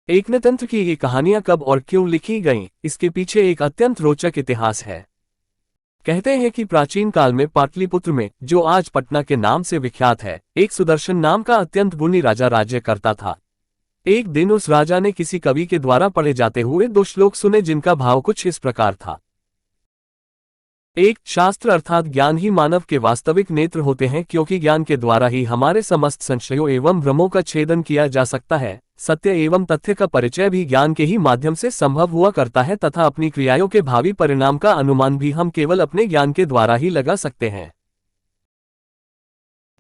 एकनाथतंत्र की ये कहानियां कब और क्यों लिखी गईं, इसके पीछे एक अत्यंत रोचक इतिहास है। कहते हैं कि प्राचीन काल में पाटलिपुत्र में, जो आज पटना के नाम से विख्यात है, एक सुदर्शन नाम का अत्यंत गुणी राजा राज्य करता था। एक दिन उस राजा ने किसी कवि के द्वारा पढ़े जाते हुए दो श्लोक सुने, जिनका भाव कुछ इस प्रकार था। एक, शास्त्र अर्थात ज्ञान ही मानव के वास्तविक नेत्र होते हैं, क्योंकि ज्ञान के द्वारा ही हमारे समस्त संशयों एवं भ्रमों का छेदन किया जा सकता है। सत्य एवं तथ्य का परिचय भी ज्ञान के ही माध्यम से संभव हुआ करता है तथा अपनी क्रियाओं के भावी परिणाम का अनुमान भी हम केवल अपने ज्ञान के द्वारा ही लगा सकते हैं।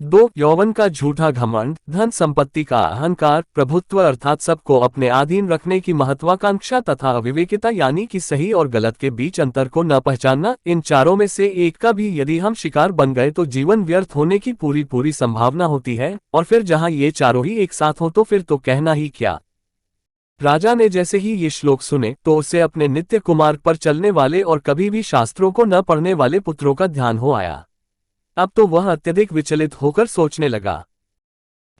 2, यौवन का झूठा घमंड, धन संपत्ति का अहंकार, प्रभुत्व अर्थात सबको अपने अधीन रखने की महत्वाकांक्षा तथा अविवेकिता यानी कि सही और गलत के बीच अंतर को न पहचानना। इन चारों में से एक का भी यदि हम शिकार बन गए तो जीवन व्यर्थ होने की पूरी संभावना होती है, और फिर जहां ये चारों ही एक साथ हो तो फिर तो कहना ही क्या। राजा ने जैसे ही ये श्लोक सुने तो उसे अपने नित्य कुमार्ग पर चलने वाले और कभी भी शास्त्रों को न पढ़ने वाले पुत्रों का ध्यान हो आया। अब तो वह अत्यधिक विचलित होकर सोचने लगा।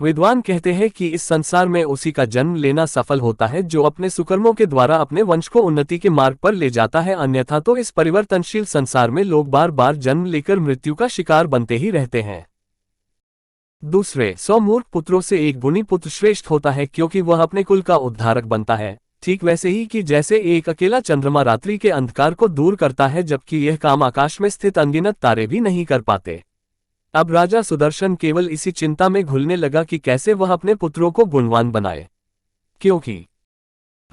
विद्वान कहते हैं कि इस संसार में उसी का जन्म लेना सफल होता है जो अपने सुकर्मों के द्वारा अपने वंश को उन्नति के मार्ग पर ले जाता है, अन्यथा तो इस परिवर्तनशील संसार में लोग बार बार जन्म लेकर मृत्यु का शिकार बनते ही रहते हैं। दूसरे, 100 मूर्ख पुत्रों से एक गुणी पुत्र श्रेष्ठ होता है, क्योंकि वह अपने कुल का उद्धारक बनता है। ठीक वैसे ही कि जैसे एक अकेला चंद्रमा रात्रि के अंधकार को दूर करता है, जबकि यह काम आकाश में स्थित अनगिनत तारे भी नहीं कर पाते। अब राजा सुदर्शन केवल इसी चिंता में घुलने लगा कि कैसे वह अपने पुत्रों को गुणवान बनाए, क्योंकि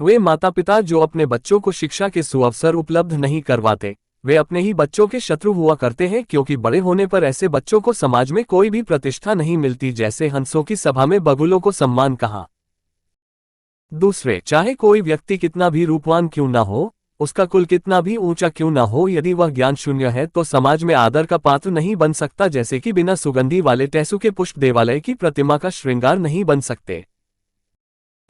वे माता पिता जो अपने बच्चों को शिक्षा के सुअवसर उपलब्ध नहीं करवाते, वे अपने ही बच्चों के शत्रु हुआ करते हैं, क्योंकि बड़े होने पर ऐसे बच्चों को समाज में कोई भी प्रतिष्ठा नहीं मिलती, जैसे हंसों की सभा में बगुलों को सम्मान कहाँ। दूसरे, चाहे कोई व्यक्ति कितना भी रूपवान क्यों ना हो, उसका कुल कितना भी ऊंचा क्यों ना हो, यदि वह ज्ञान शून्य है तो समाज में आदर का पात्र नहीं बन सकता, जैसे कि बिना सुगंधी वाले टेसु के पुष्प देवालय की प्रतिमा का श्रृंगार नहीं बन सकते।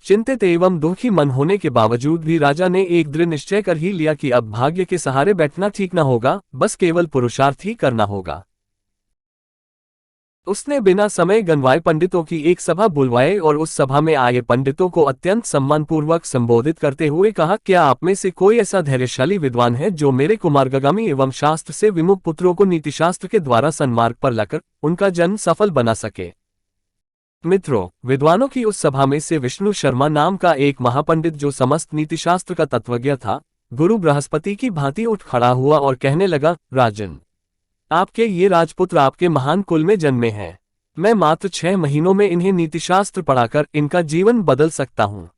चिंतित एवं दुखी मन होने के बावजूद भी राजा ने एक दृढ़ निश्चय कर ही लिया कि अब भाग्य के सहारे बैठना ठीक न होगा, बस केवल पुरुषार्थ ही करना होगा। उसने बिना समय गंवाए पंडितों की एक सभा बुलवाई और उस सभा में आए पंडितों को अत्यंत सम्मानपूर्वक संबोधित करते हुए कहा, क्या आप में से कोई ऐसा धैर्यशाली विद्वान है जो मेरे कुमार्गामी एवं शास्त्र से विमुख पुत्रों को नीतिशास्त्र के द्वारा सन्मार्ग पर लाकर उनका जन्म सफल बना सके। मित्रों, विद्वानों की उस सभा में से विष्णु शर्मा नाम का एक महापंडित, जो समस्त नीतिशास्त्र का तत्वज्ञ था, गुरु बृहस्पति की भांति उठ खड़ा हुआ और कहने लगा, राजन, आपके ये राजपुत्र आपके महान कुल में जन्मे हैं। मैं मात्र 6 महीनों में इन्हें नीतिशास्त्र पढ़ाकर इनका जीवन बदल सकता हूँ।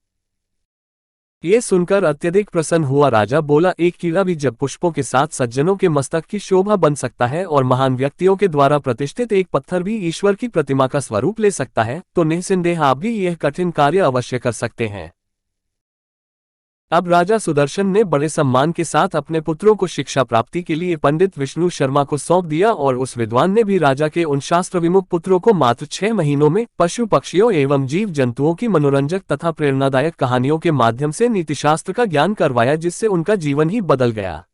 ये सुनकर अत्यधिक प्रसन्न हुआ राजा बोला, एक कीड़ा भी जब पुष्पों के साथ सज्जनों के मस्तक की शोभा बन सकता है और महान व्यक्तियों के द्वारा प्रतिष्ठित एक पत्थर भी ईश्वर की प्रतिमा का स्वरूप ले सकता है, तो निस्संदेह आप भी यह कठिन कार्य अवश्य कर सकते हैं। अब राजा सुदर्शन ने बड़े सम्मान के साथ अपने पुत्रों को शिक्षा प्राप्ति के लिए पंडित विष्णु शर्मा को सौंप दिया, और उस विद्वान ने भी राजा के उन शास्त्र विमुख पुत्रों को मात्र 6 महीनों में पशु पक्षियों एवं जीव जंतुओं की मनोरंजक तथा प्रेरणादायक कहानियों के माध्यम से नीतिशास्त्र का ज्ञान करवाया, जिससे उनका जीवन ही बदल गया।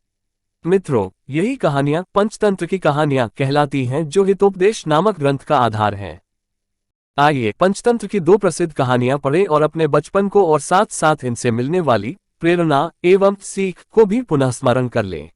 मित्रों, यही कहानियां पंचतंत्र की कहानियां कहलाती हैं, जो हितोपदेश नामक ग्रंथ का आधार है। आइए पंचतंत्र की 2 प्रसिद्ध कहानियां पढ़ें और अपने बचपन को और साथ साथ इनसे मिलने वाली प्रेरणा एवं सीख को भी पुनः स्मरण कर लें।